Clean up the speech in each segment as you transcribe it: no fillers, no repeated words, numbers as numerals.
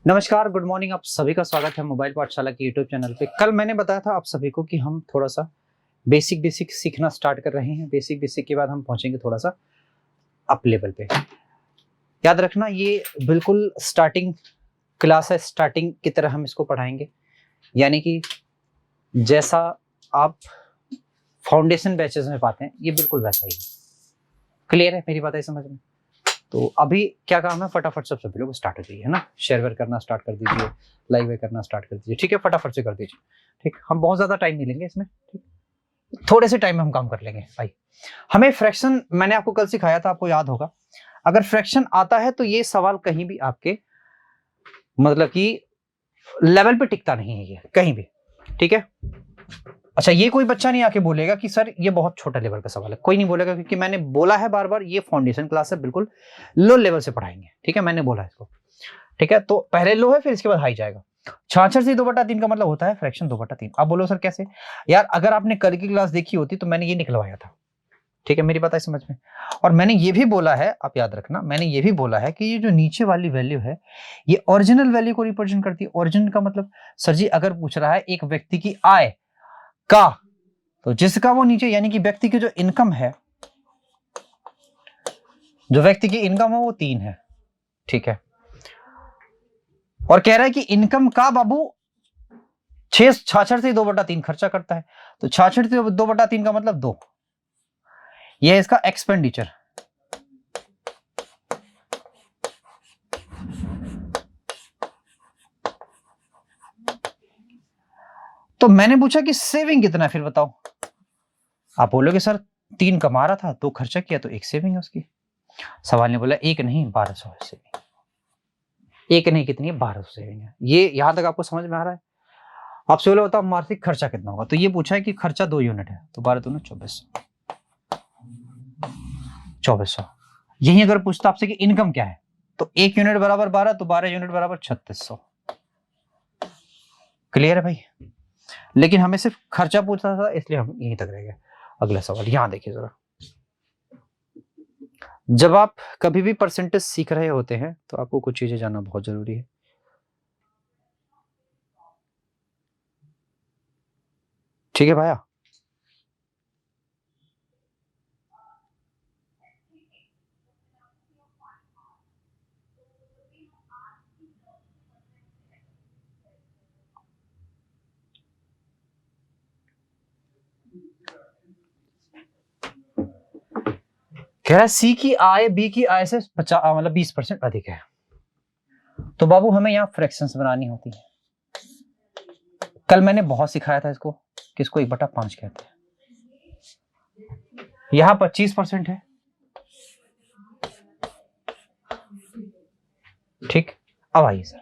नमस्कार, good morning. आप सभी का स्वागत है मोबाइल पाठशाला के यूट्यूब चैनल पे। कल मैंने बताया था आप सभी को कि हम थोड़ा सा बेसिक सीखना स्टार्ट कर रहे हैं। बेसिक के बाद हम पहुंचेंगे थोड़ा सा अप लेवल पे। याद रखना, ये बिल्कुल स्टार्टिंग क्लास है, स्टार्टिंग की तरह हम इसको पढ़ाएंगे। यानी कि जैसा आप फाउंडेशन बैचेस में पाते हैं, ये बिल्कुल वैसा ही है। क्लियर है मेरी बात है समझ में? तो अभी क्या काम है, फटाफट सब सभी लोग स्टार्ट हो जाइए, है ना। शेयर वेयर करना स्टार्ट कर दीजिए, लाइक वेयर करना स्टार्ट कर दीजिए, ठीक है। फटाफट से कर दीजिए, ठीक। हम बहुत ज्यादा टाइम नहीं लेंगे इसमें, ठीक। थोड़े से टाइम में हम काम कर लेंगे भाई। हमें फ्रैक्शन, मैंने आपको कल सिखाया था, आपको याद होगा। अगर फ्रैक्शन आता है तो ये सवाल कहीं भी आपके मतलब कि लेवल पे टिकता नहीं है, ये कहीं भी, ठीक है। अच्छा, ये कोई बच्चा नहीं आके बोलेगा कि सर ये बहुत छोटा लेवल का सवाल है, कोई नहीं बोलेगा, क्योंकि मैंने बोला है बार बार, ये फाउंडेशन क्लास है, बिल्कुल लो लेवल से पढ़ाएंगे, ठीक है। मैंने बोला है इसको, ठीक है। तो पहले लो है, फिर इसके बाद हाई जाएगा। 66 से 2/3 का मतलब होता है फ्रैक्शन 2/3। अब बोलो सर कैसे? यार अगर आपने कल की क्लास देखी होती तो मैंने ये निकलवाया था, ठीक है। मेरी बात है समझ में? और मैंने ये भी बोला है, आप याद रखना, मैंने ये भी बोला है कि ये जो नीचे वाली वैल्यू है, ये ओरिजिनल वैल्यू को रिप्रेजेंट करती है। ओरिजिनल का मतलब, सर जी अगर पूछ रहा है एक व्यक्ति की आय का, तो जिसका वो नीचे, यानी कि व्यक्ति की जो इनकम है, जो व्यक्ति की इनकम है वो 3 है, ठीक है। और कह रहा है कि इनकम का बाबू 66 से 2/3 खर्चा करता है, तो 66 से 2/3 का मतलब 2। यह है इसका एक्सपेंडिचर। तो मैंने पूछा कि सेविंग कितना है, फिर बताओ। आप बोलोगे सर 3 कमा रहा था, 2 खर्चा किया, तो 1 सेविंग है उसकी। सवाल ने बोला 1 नहीं 1200 है सेविंग। 1 नहीं कितनी है, 1200 सेविंग है। ये यहां तक आपको समझ में आ रहा है? आपसे बोला बताओ मासिक खर्चा कितना होगा, तो ये पूछा है कि खर्चा 2 यूनिट है, तो 12 दूनी 2400। यही अगर पूछता आपसे कि इनकम क्या है, तो 1 यूनिट बराबर 12, तो 12 यूनिट बराबर 3600। क्लियर है भाई? लेकिन हमें सिर्फ खर्चा पूछा था, इसलिए हम यहीं तक रह गए। अगला सवाल यहां देखिए जरा। जब आप कभी भी परसेंटेज सीख रहे होते हैं तो आपको कुछ चीजें जानना बहुत जरूरी है, ठीक है भाया। कह रहा है सी की आय बी की आय से 20% अधिक है। तो बाबू हमें यहाँ फ्रैक्शंस बनानी होती है। कल मैंने बहुत सिखाया था इसको, किसको 1/5 कहते हैं। यहां 25% है, ठीक। अब आइए सर,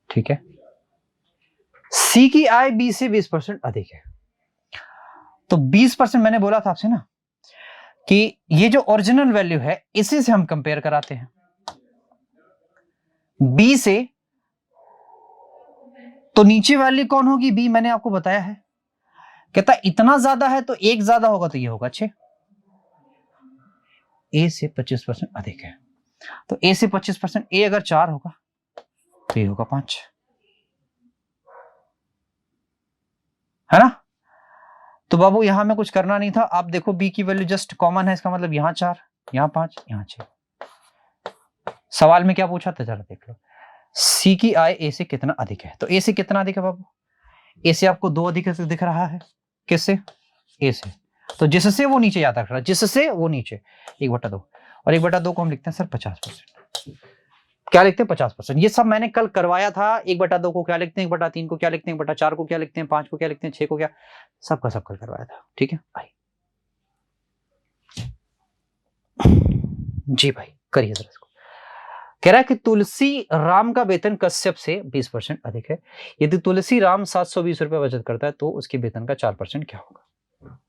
ठीक है। सी की आय बी से 20% अधिक है, तो 20% मैंने बोला था आपसे ना कि ये जो ओरिजिनल वैल्यू है इसी से हम कंपेयर कराते हैं बी से। तो नीचे वाली कौन होगी? बी। मैंने आपको बताया है, कहता इतना ज्यादा है तो 1 ज्यादा होगा, तो ये होगा 6। ए से 25% अधिक है, तो ए से 25%, ए अगर 4 होगा तो ये होगा 5, है ना। तो बाबू यहां में कुछ करना नहीं था। आप देखो बी की वैल्यू जस्ट कॉमन है, इसका मतलब यहां 4, यहां 5, यहां 6। सवाल में क्या पूछा था जरा देख लो। सी की आय ए से कितना अधिक है, तो ए से कितना अधिक है बाबू? ए से आपको 2 अधिक दिख रहा है, किससे? ए से। तो जिससे वो नीचे याद रख रहा है, जिससे वो नीचे 1/2, और 1/2 को हम लिखते हैं सर 50%। क्या लिखते हैं? 50%। ये सब मैंने कल करवाया था। 1/2 को क्या लिखते हैं, 1/3 को क्या लिखते हैं, 1/4 को क्या लिखते हैं, 5 को क्या लिखते हैं, 6 को क्या, सबका सब कल करवाया था, ठीक है भाई। जी भाई करिए जरा इसको। कह रहा है कि तुलसी राम का वेतन कश्यप से 20% अधिक है। यदि तुलसी राम 720 रुपए बचत करता है तो उसके वेतन का 4% क्या होगा?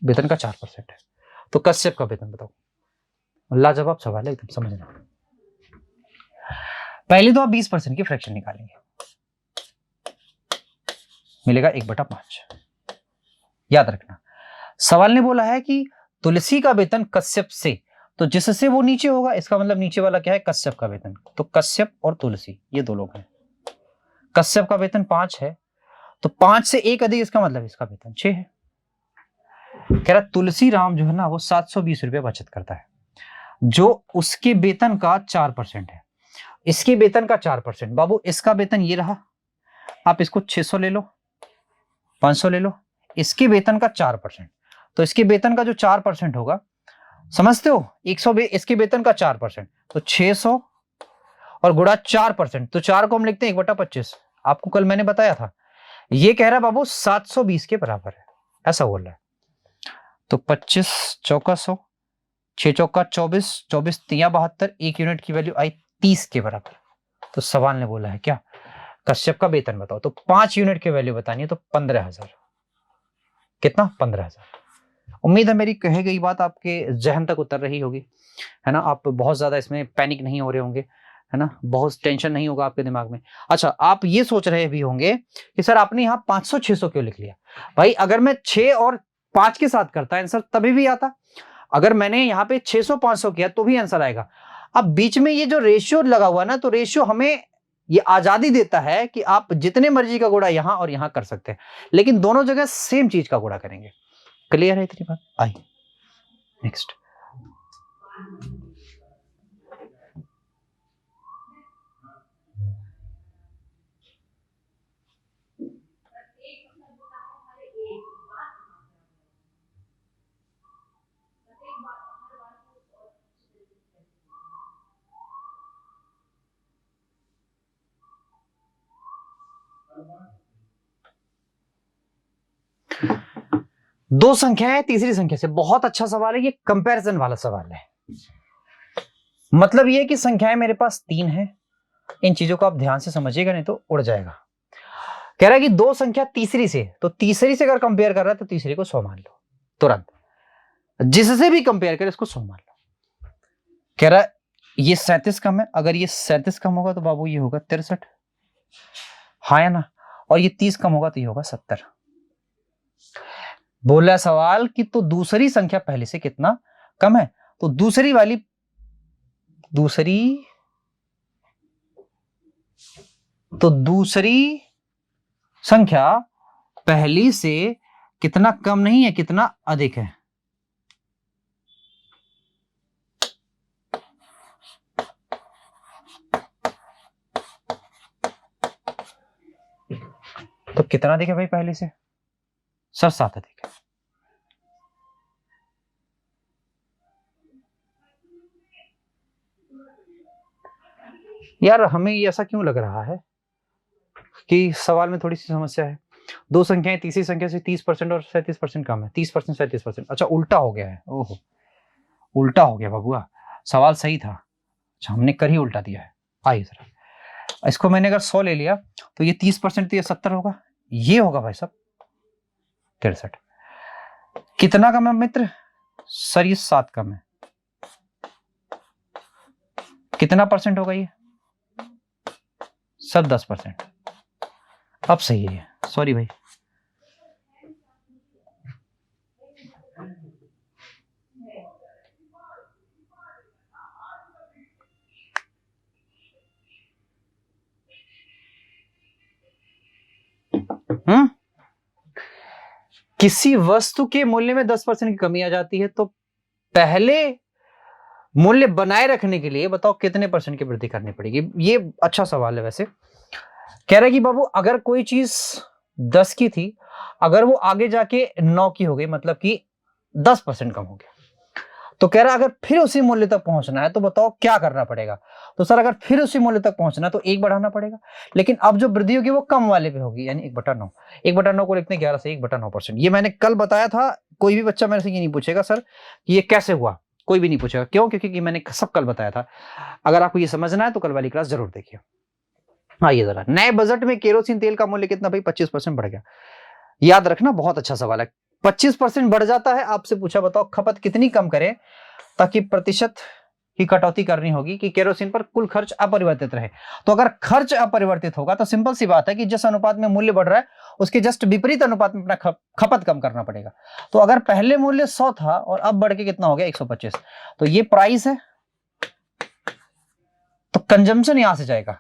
वेतन का 4% है, तो कश्यप का वेतन बताओ। लाजवाब सवाल है एकदम, समझना। पहले तो आप 20% की फ्रैक्शन निकालेंगे, मिलेगा 1/5। याद रखना, सवाल ने बोला है कि तुलसी का वेतन कश्यप से, तो जिससे वो नीचे होगा, इसका मतलब नीचे वाला क्या है, कश्यप का वेतन। तो कश्यप और तुलसी ये दो लोग हैं। कश्यप का वेतन 5 है, तो 5 से 1 अधिक, इसका मतलब इसका वेतन 6 है। कह रहा तुलसी राम जो है ना वो 720 रुपये बचत करता है, जो उसके वेतन का 4% है। इसके वेतन का 4%, बाबू इसका वेतन ये रहा, आप इसको 600 ले लो, 500 ले लो, इसके वेतन का 4%, तो इसके वेतन का जो 4% होगा, समझते हो, 100 इसके वेतन का 4%, तो 600 और गुणा 4%, तो 4 को हम लिखते हैं 1/25। आपको कल मैंने बताया था, ये कह रहा है बाबू 720 के बराबर है, ऐसा बोल रहा है। तो 25 चौका 100, 6 चौका 24, 24 तिया 72, 1 यूनिट की वैल्यू आई 30 के बराबर। तो सवाल ने बोला है क्या, कश्यप का वेतन बताओ, तो 5 यूनिट की वैल्यू बतानी है, तो 15,000। कितना, 15,000। उम्मीद है मेरी कही गई बात आपके जहन तक उतर रही होगी, है ना। आप बहुत ज्यादा इसमें पैनिक नहीं हो रहे होंगे, है ना, बहुत टेंशन नहीं होगा आपके दिमाग में। अच्छा, आप ये सोच रहे भी होंगे कि सर आपने यहाँ 500-600 क्यों लिख लिया। भाई अगर मैं 6 और 5 के साथ करता आंसर तभी भी आता, अगर मैंने यहाँ पे 600-500 किया तो भी आंसर आएगा। अब बीच में ये जो रेशियो लगा हुआ ना, तो रेशियो हमें ये आजादी देता है कि आप जितने मर्जी का गुणा यहां और यहां कर सकते हैं, लेकिन दोनों जगह सेम चीज का गुणा करेंगे। क्लियर है इतनी बात? आई नेक्स्ट। दो संख्या है तीसरी संख्या से, बहुत अच्छा सवाल है ये, कंपैरिजन वाला सवाल है। मतलब ये कि संख्याएं मेरे पास 3 है, इन चीजों को आप ध्यान से समझिएगा नहीं तो उड़ जाएगा। कह रहा है कि दो संख्या तीसरी से, तो तीसरी से अगर कंपेयर कर रहा है तो तीसरी को 100 मान लो तुरंत, जिससे भी कंपेयर करे इसको 100 मान लो। कह रहा है ये 37 कम है, अगर ये 37 कम होगा तो बाबू ये होगा 63, हाँ या ना, और ये 30 कम होगा तो ये होगा 70। बोला सवाल कि तो दूसरी संख्या पहले से कितना कम है, तो दूसरी संख्या पहली से कितना कम नहीं है, कितना अधिक है। तो कितना अधिक है भाई पहले से, सर 7 अधिक है। यार हमें ये ऐसा क्यों लग रहा है कि सवाल में थोड़ी सी समस्या है। दो संख्याएं तीसरी संख्या से 30% और 37% कम है, 30% 37%, अच्छा उल्टा हो गया है, ओहो उल्टा हो गया बाबुआ, सवाल सही था, अच्छा हमने कर ही उल्टा दिया है। आइए जरा, इसको मैंने अगर 100 ले लिया तो ये 30% तो ये 70 होगा, ये होगा भाई साहब 63। कितना कम है मित्र, सर ये 7 कम है, कितना परसेंट होगा ये, सब 10%। अब सही है, सॉरी भाई। किसी वस्तु के मूल्य में 10% की कमी आ जाती है, तो पहले मूल्य बनाए रखने के लिए बताओ कितने परसेंट की वृद्धि करनी पड़ेगी। ये अच्छा सवाल है वैसे। कह रहा है कि बाबू अगर कोई चीज 10 की थी, अगर वो आगे जाके 9 की हो गई, मतलब कि 10% कम हो गया, तो कह रहा है अगर फिर उसी मूल्य तक पहुंचना है तो बताओ क्या करना पड़ेगा। तो सर अगर फिर उसी मूल्य तक पहुंचना है तो 1 बढ़ाना पड़ेगा, लेकिन अब जो वृद्धि होगी वो कम वाले पे होगी, यानी 1/9। 1/9 को लिखते हैं 11 से 1/9%। ये मैंने कल बताया था, कोई भी बच्चा मेरे से ये नहीं पूछेगा सर कि ये कैसे हुआ, कोई भी नहीं पूछेगा। क्यों? क्योंकि मैंने सब कल बताया था। अगर आपको ये समझना है तो कल वाली क्लास जरूर देखिए। आइए जरा, नए बजट में केरोसिन तेल का मूल्य कितना भाई, 25% बढ़ गया। याद रखना, बहुत अच्छा सवाल है। 25% बढ़ जाता है, आपसे पूछा बताओ खपत कितनी कम करें ताकि प्रतिशत की कटौती करनी होगी कि केरोसिन पर कुल खर्च अपरिवर्तित रहे। तो अगर खर्च अपरिवर्तित होगा तो सिंपल सी बात है कि जिस अनुपात में मूल्य बढ़ रहा है उसके जस्ट विपरीत अनुपात में अपना खपत कम करना पड़ेगा। तो अगर पहले मूल्य 100 था और अब बढ़ के कितना हो गया 125, तो ये प्राइस है, तो कंजम्पशन यहां से जाएगा,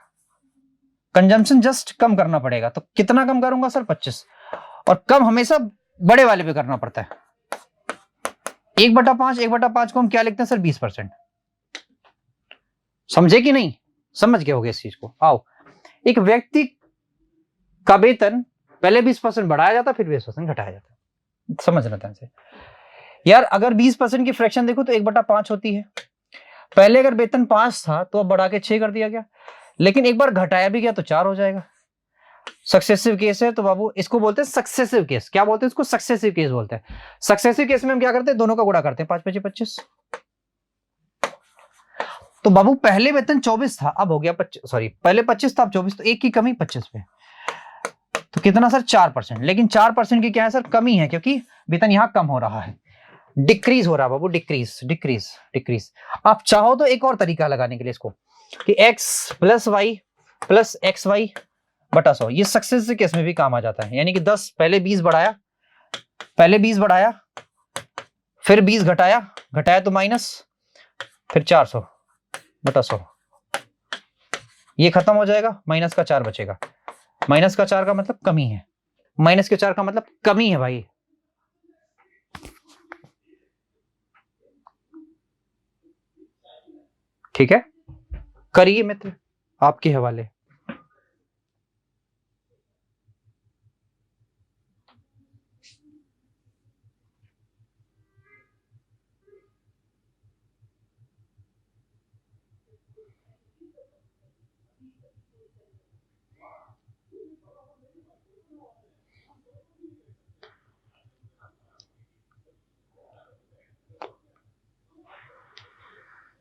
कंजम्पशन जस्ट कम करना पड़ेगा। तो कितना कम करूंगा सर 25, और कम हमेशा बड़े वाले पे करना पड़ता है। 1/5, 1/5 को हम क्या लिखते हैं सर 20%। समझे कि नहीं? समझ गए होगे इस चीज को। आओ, एक व्यक्ति का वेतन पहले 20% बढ़ाया जाता फिर 20% घटाया जाता। समझना ध्यान से यार, अगर 20% की फ्रैक्शन देखो तो 1/5 होती है। पहले अगर वेतन 5 था तो अब बढ़ा के 6 कर दिया गया, लेकिन एक बार घटाया भी गया तो 4 हो जाएगा। सक्सेसिव केस है तो बाबू इसको बोलते हैं सक्सेसिव केस। क्या बोलते हैं इसको? सक्सेसिव केस बोलते हैं। सक्सेसिव केस में हम क्या करते हैं, दोनों का गुणा करते हैं, 5 5 25। तो बाबू पहले वेतन 24 था अब हो गया 25, सॉरी पहले 25 था अब 24, तो एक की कमी 25 पे। तो कितना सर 4%। लेकिन 4% की क्या है सर? कमी है, क्योंकि वेतन यहां कम हो रहा है, डिक्रीज हो रहा है बाबू, डिक्रीज डिक्रीज डिक्रीज। आप चाहो तो एक और तरीका लगाने के लिए इसको कि x plus y plus x y बटा 100, ये सक्सेस केस में भी काम आ जाता है। यानी कि 10 पहले 20 बढ़ाया, पहले 20 बढ़ाया फिर 20 घटाया, घटाया तो माइनस, फिर 400 बटा 100, ये खत्म हो जाएगा, माइनस का 4 बचेगा। माइनस का 4 का मतलब कमी है, माइनस के 4 का मतलब कमी है भाई। ठीक है, करिए मित्र, आपके हवाले।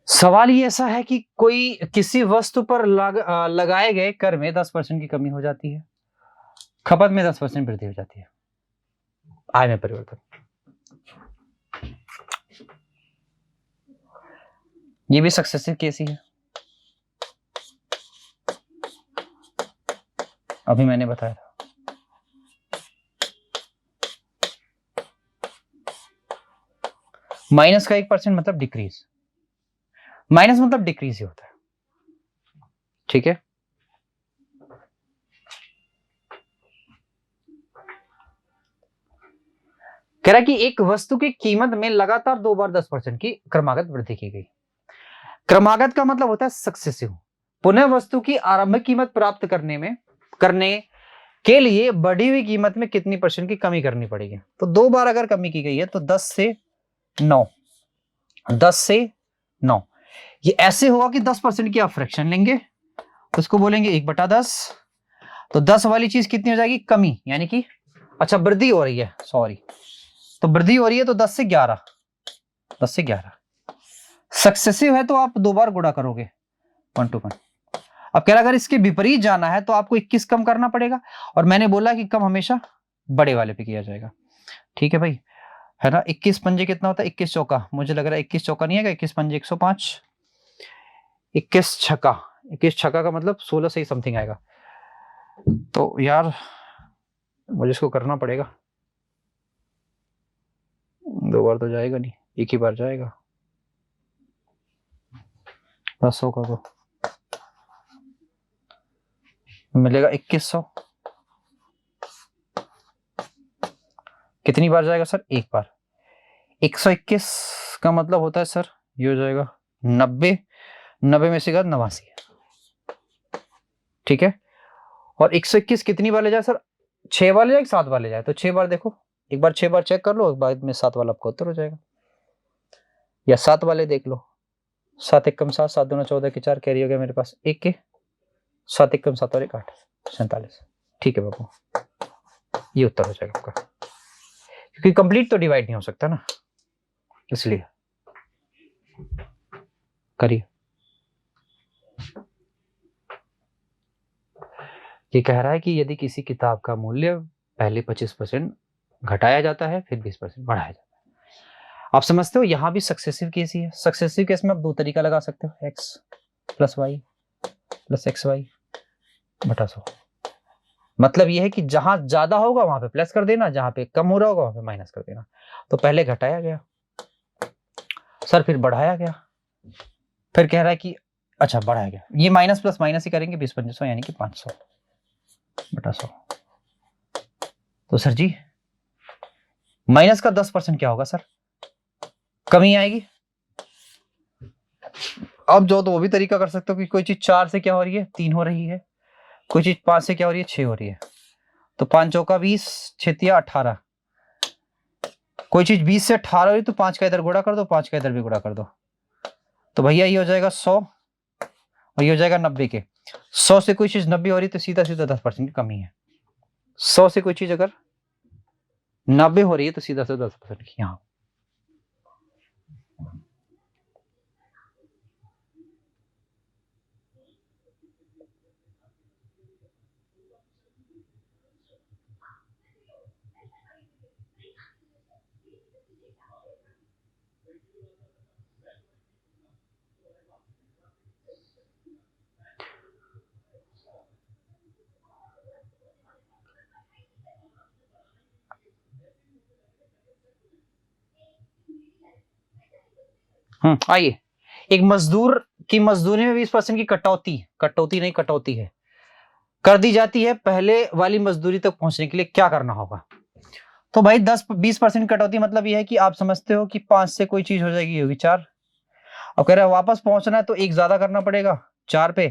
सवाल ये ऐसा है कि कोई किसी वस्तु पर लगाए गए कर में 10% की कमी हो जाती है, खपत में 10% वृद्धि हो जाती है, आय में परिवर्तन। ये भी सक्सेसिव केस ही है, अभी मैंने बताया था। माइनस का 1% मतलब डिक्रीज, माइनस मतलब डिक्रीज ही होता है। ठीक है, कह रहा है कि एक वस्तु की कीमत में लगातार 2 बार 10% की क्रमागत वृद्धि की गई। क्रमागत का मतलब होता है सक्सेसिव। पुनः वस्तु की आरंभिक कीमत प्राप्त करने के लिए बढ़ी हुई कीमत में कितनी % की कमी करनी पड़ेगी? तो 2 बार अगर कमी की गई है तो 10 से 9, 10 से 9, ये ऐसे होगा कि 10% की आप फ्रैक्शन लेंगे, उसको बोलेंगे 1/10, तो 10 वाली चीज कितनी हो जाएगी? कमी, यानी कि अच्छा वृद्धि हो रही है, सॉरी, तो वृद्धि हो रही है तो 10 से 11, 10 से 11। सक्सेसिव है तो आप 2 बार गुणा करोगे 1 to 1। अब कह रहा अगर इसके विपरीत जाना है तो आपको 21 कम करना पड़ेगा, और मैंने बोला कि कम हमेशा बड़े वाले पे किया जाएगा। ठीक है भाई, है ना। 21 पंजे कितना होता है? 21 चौका, मुझे लग रहा है 21 चौका नहीं है, 21 पंजे 105, 21 छक्का, 21 छक्का का मतलब 16 से ही समथिंग आएगा। तो यार मुझे इसको करना पड़ेगा, 2 बार तो जाएगा नहीं, एक ही बार जाएगा। 10 का तो मिलेगा 2100। कितनी बार जाएगा सर? एक बार। 121 का मतलब होता है सर, ये हो जाएगा 90, 90 में से 89। ठीक है, और 121 कितनी बार ले जाए सर? 6 बार ले जाए, 7 बार ले जाए? तो 6 बार देखो, एक बार 6 बार चेक कर लो, एक बाद में 7 वाला आपका उत्तर हो जाएगा, या 7 वाले देख लो। 7 1 कम 7, 7 2 14 के 4, कैरी हो गया मेरे पास 1 के 7 1 कम 7 और 1 8, 47। ठीक है बाबू, ये उत्तर हो जाएगा आपका, क्योंकि कंप्लीट तो डिवाइड नहीं हो सकता ना, इसलिए। करिए। ये कह रहा है कि यदि किसी किताब का मूल्य पहले 25% घटाया जाता है फिर 20% बढ़ाया जाता है, आप समझते हो यहां भी सक्सेसिव केस ही है। सक्सेसिव केस में आप दो तरीका लगा सकते हो, x plus y plus x y बटा 100। मतलब यह है कि जहां ज्यादा होगा वहां पे प्लस कर देना, जहां पे कम हो रहा होगा वहां पे माइनस कर देना। तो पहले घटाया गया सर, फिर बढ़ाया गया, फिर कह रहा है कि अच्छा बढ़ाया गया, ये माइनस प्लस माइनस ही करेंगे, 20 यानी कि 500 बटा 100। तो सर जी माइनस का 10% क्या होगा सर? कमी आएगी। अब जो तो वो भी तरीका कर सकते हो कि कोई चीज 4 से क्या हो रही है, 3 हो रही है, कोई चीज 5 से क्या हो रही है, 6 हो रही है। तो 5 चौका 20, 6 18। कोई चीज 20 से 18 हो रही तो 5 का इधर गुणा कर दो, 5 का इधर भी गुणा कर दो। तो भैया ये हो जाएगा 100 और ये हो जाएगा 90 के। 100 से कोई चीज 90 हो रही तो सीधा सीधा 10% की कमी है। 100 से कोई चीज अगर 90 हो रही है तो सीधा सीधा 10% की। यहाँ आइए, एक मजदूर की मजदूरी में 20% की कटौती नहीं कटौती है, कर दी जाती है। पहले वाली मजदूरी तक पहुंचने के लिए क्या करना होगा? तो भाई 10-20% कटौती मतलब यह है कि आप समझते हो कि 5 से कोई चीज हो जाएगी, होगी 4। अब कह रहे हैं वापस पहुंचना है तो एक ज्यादा करना पड़ेगा 4 पे,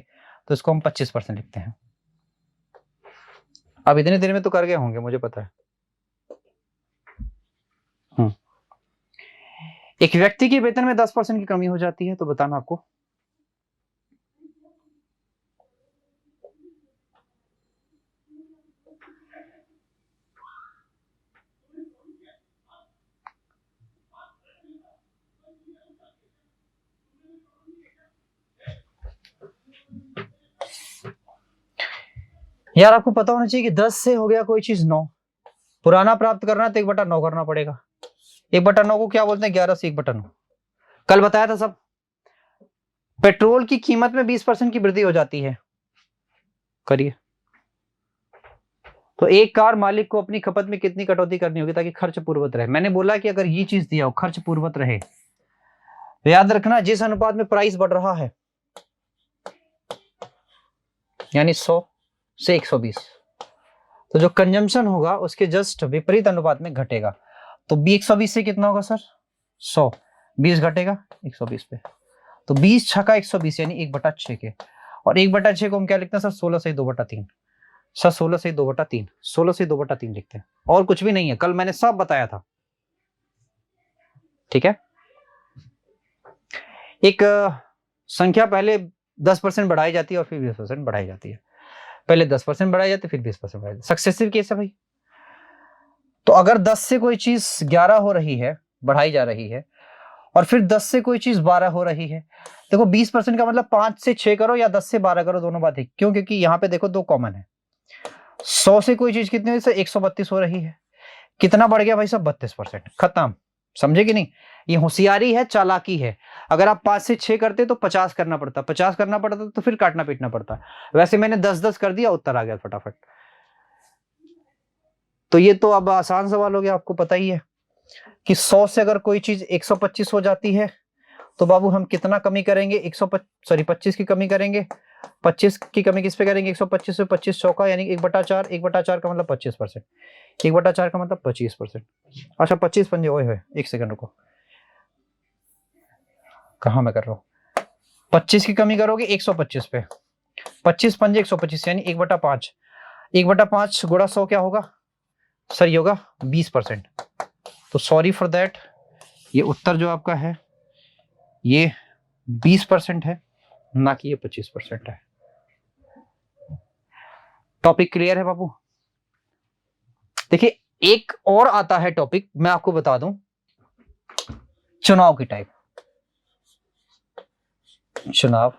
तो इसको हम 25% लिखते हैं। अब इतनी देर में तो कर गए होंगे, मुझे पता है। एक व्यक्ति के वेतन में 10% की कमी हो जाती है तो बताना आपको। यार आपको पता होना चाहिए कि 10 से हो गया कोई चीज 9, पुराना प्राप्त करना है तो 1/9 करना पड़ेगा। 1/9 को क्या बोलते हैं? 11 से 1/9। कल बताया था सब। पेट्रोल की कीमत में 20% की वृद्धि हो जाती है, करिए। तो एक कार मालिक को अपनी खपत में कितनी कटौती करनी होगी ताकि खर्च पूर्वत रहे? मैंने बोला कि अगर ये चीज दिया हो खर्च पूर्वत रहे, तो याद रखना जिस अनुपात में प्राइस बढ़ रहा है यानी 100 से 120, तो जो कंजम्पशन होगा उसके जस्ट विपरीत अनुपात में घटेगा। तो 120 से कितना होगा सर? 100। 20 घटेगा 120 पे, तो 20 छका 120 यानी 1/6 के। और 1/6 को हम क्या लिखते हैं सर? 16 से 2/3। सर 16 से 2/3, 16 से 2/3 लिखते हैं, और कुछ भी नहीं है, कल मैंने सब बताया था। ठीक है, एक संख्या पहले 10% बढ़ाई जाती है और फिर 20% बढ़ाई जाती है। पहले 10% बढ़ाई जाती है फिर 20% बढ़ाई जाती है। सक्सेसिव केस है भाई। तो अगर 10 से कोई चीज 11 हो रही है, बढ़ाई जा रही है, और फिर 10 से कोई चीज 12 हो रही है, देखो 20% का मतलब 5 से 6 करो या 10 से 12 करो, दोनों बात है। क्यों? क्योंकि यहां पे देखो दो कॉमन है। 100 से कोई चीज कितनी हुई? 132 हो रही है। कितना बढ़ गया भाई साहब? 32%। खत्म। समझे कि नहीं? ये होशियारी है, चालाकी है। अगर आप 5 से 6 करते तो 50 करना पड़ता, 50 करना पड़ता तो फिर काटना पीटना पड़ता। वैसे मैंने 10-10 कर दिया, उत्तर आ गया फटाफट। तो ये तो अब आसान सवाल हो गया, आपको पता ही है कि 100 से अगर कोई चीज 125 हो जाती है तो बाबू हम कितना कमी करेंगे? 25 की कमी करेंगे। 25 की कमी किस पे करेंगे? 125 से 25 चौका यानी 1/4। 1/4 का मतलब 25%। 1/4 का मतलब 25%। अच्छा 25 पंजे, ओए होए, एक सेकंड रुको, कहां मैं कर रहा हूं? 25 की कमी करोगे 125 पे, 25 पंजे 125 यानी 1/5। 1/5 गुणा 100 क्या होगा सर? ये होगा 20%। तो सॉरी फॉर दैट, ये उत्तर जो आपका है ये 20% है, ना कि ये 25% है। टॉपिक क्लियर है बाबू? देखिए एक और आता है टॉपिक, मैं आपको बता दूं, चुनाव की टाइप। चुनाव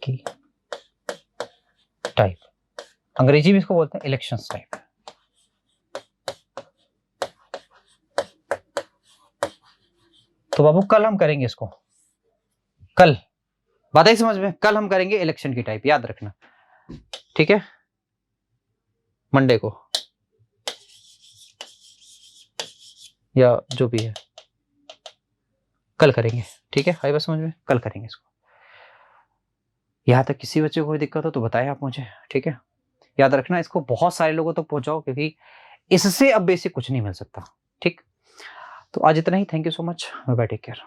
की टाइप, अंग्रेजी में इसको बोलते हैं इलेक्शंस टाइप। तो बाबू कल हम करेंगे इसको, कल बात आई समझ में, कल हम करेंगे इलेक्शन की टाइप, याद रखना, ठीक है, मंडे को या जो भी है कल करेंगे, ठीक है, आई बात समझ में, कल करेंगे इसको। यहां तक किसी बच्चे को कोई दिक्कत हो तो बताएं आप मुझे, ठीक है, याद रखना इसको बहुत सारे लोगों तक पहुंचाओ, क्योंकि इससे अब बेसिक कुछ नहीं मिल सकता, ठीक। तो आज इतना ही, thank you so much, bye bye, take care.